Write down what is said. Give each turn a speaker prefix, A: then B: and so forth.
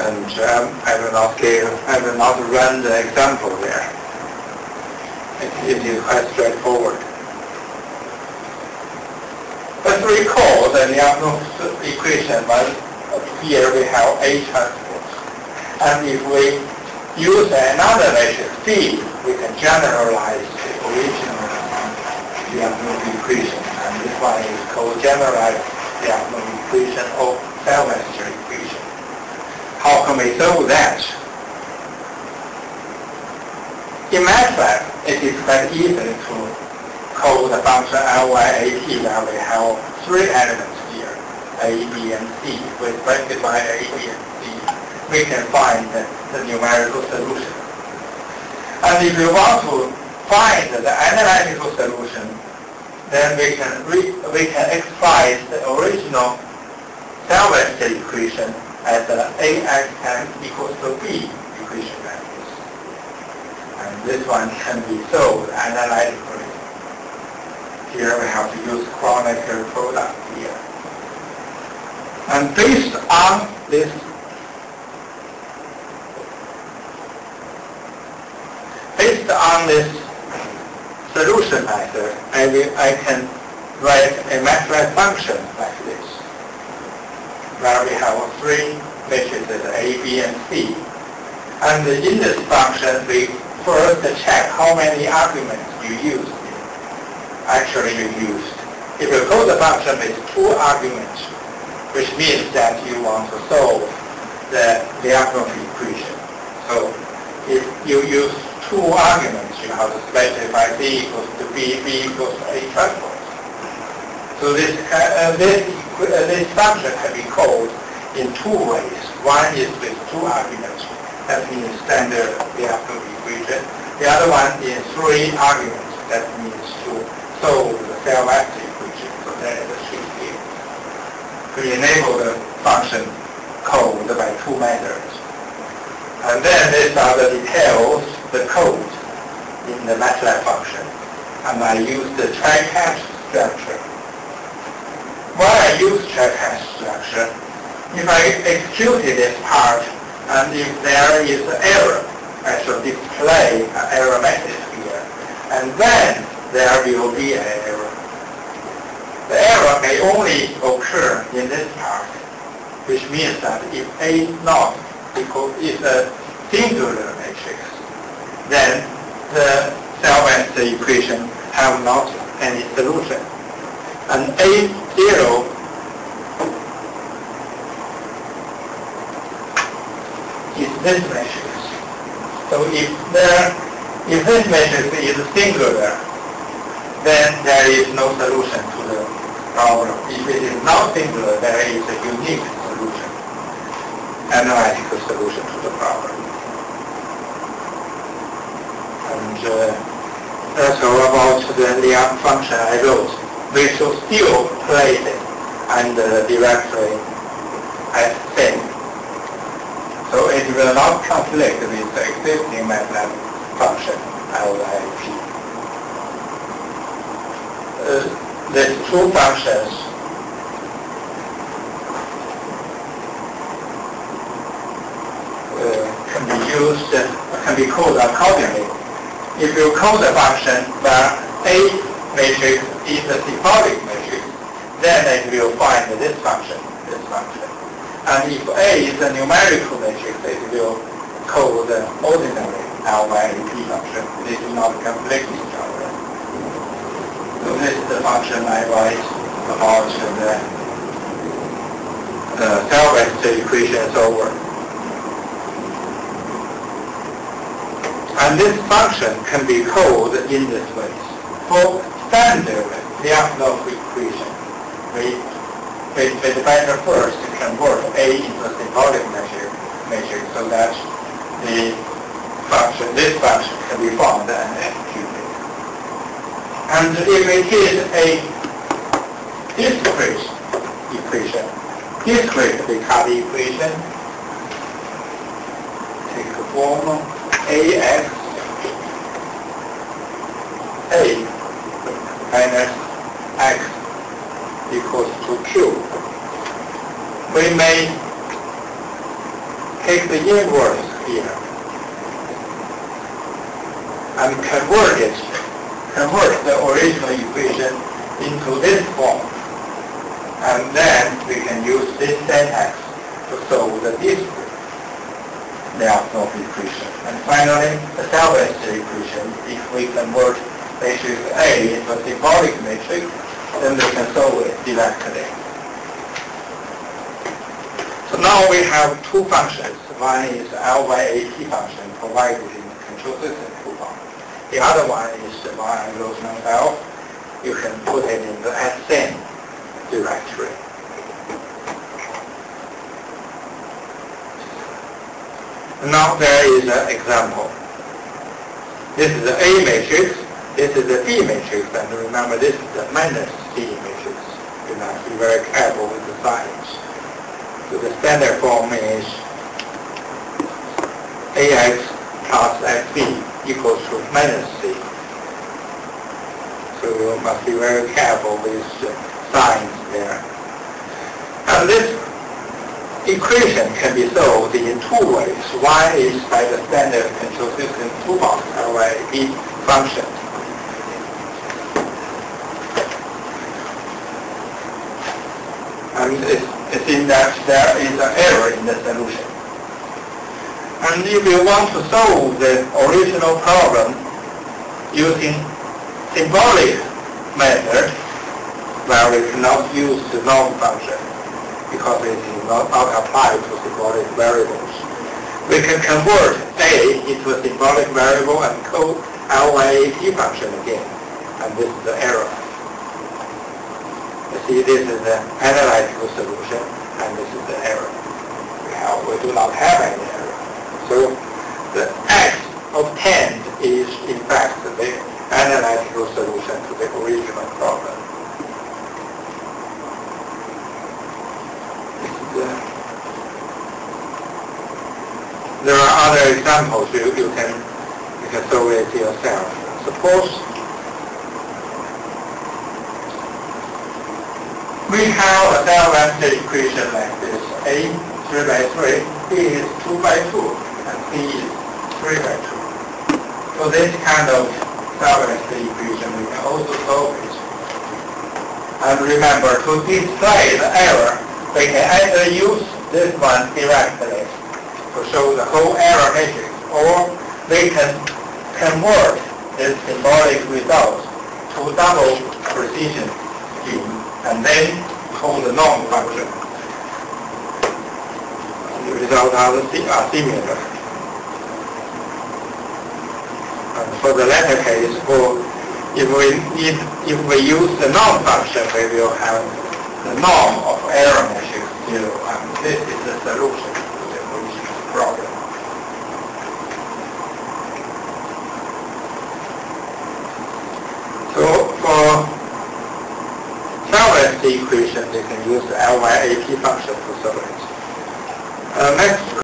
A: And I will not run the example there. It is quite straightforward. Let's recall the Lyapunov equation. Here we have A transport. And if we use another matrix C, we can generalize the original Lyapunov equation. And this one is called generalized Lyapunov equation or Sylvester equation. How can we solve that? In Matlab, it is quite easy to code the function LYAT where we have three elements here, A, B, and C. We specify A, B, and C. We can find the numerical solution. And if we want to find the analytical solution, then we can express the original Sylvester equation as AXM equals to B equation like this. And this one can be solved analytically. Here we have to use chronometer product here. And based on this solution method, I can write a Matlab function like this, where we have three matrices A, B, and C. And in this function, we first check how many arguments you used. Actually, if you call the function with two arguments, which means that you want to solve the Lyapunov equation. So if you use two arguments, you have to specify C equals to B, B equals to A transpose. So this function can be called in two ways. One is with two arguments. That means standard Lyapunov equation. The other one is three arguments. That means to solve the Sylvester equation. So there is a shift here. We enable the function code by two methods. And then these are the details, the code in the Matlab function. And I use the try-catch structure. Why I use try-catch structure? If I executed this part, and if there is an error, I shall display an error message here. And then there will be an error. The error may only occur in this part, which means that if A naught is a singular matrix, then the Sylvester equation have not any solution. And A0 is this matrix. So if this matrix is singular, then there is no solution to the problem. If it is not singular, there is a unique solution, analytical solution to the problem. And that's all about the Lyapunov function I wrote. We should still place it and directly as same. So it will not conflict with the existing Matlab function, LYP. These two functions can be called accordingly. If you call the function where A matrix is a symbolic matrix, then it will find this function. And if A is a numerical matrix, it will call the ordinary LYP function. They do not conflict each other. So this is the function I write about the Sylvester equation solver. And this function can be called in this way. For standard Lyapunov equation, we better first convert A into a symbolic matrix so that this function can be found and executed. And if it is a discrete equation, discretely cut equation, take the form AX A minus X equals to Q. We may take the inverse here and convert the original equation into this form. And then we can use this syntax to solve the discrete Matlab equation. And finally, the salvage equation, if we convert matrix A into a symbolic matrix, then we can solve it directly. So now we have two functions. One is LYAT function provided in the control system toolbar. The other one is the one I wrote myself. You can put it in the SN directory. Now there is an example. This is the A matrix, this is the D matrix, and remember this is the minus D matrix. You must be very careful with the signs. So the standard form is AX plus XB equals to minus C. So you must be very careful with signs there. And this equation can be solved in two ways. One is by the standard control system toolbox LYAT function. And it seems that there is an error in the solution. And if you want to solve the original problem using symbolic method, well, we cannot use the norm function because it is not applied to symbolic variables. We can convert A into a symbolic variable and call LYAT function again. And this is the error. You see, this is the analytical solution, and this is the error. We do not have any error. So the X obtained is, in fact, the analytical solution to the original problem. There are other examples you can solve it yourself. Suppose we have a cell-vector equation like this: A 3 by 3, B is 2 by 2, and C is 3 by 2. So this kind of cell-vector equation we can also solve it. And remember, to display the error, we can either use this one directly to show the whole error matrix, or we can convert this symbolic result to double precision scheme and then call the norm function. The results are similar. And for the latter case, if we use the norm function, we will have the norm of error matrix 0, and this is the solution to the original problem. So for salvage equation, you can use the LYAT function to solve it. Next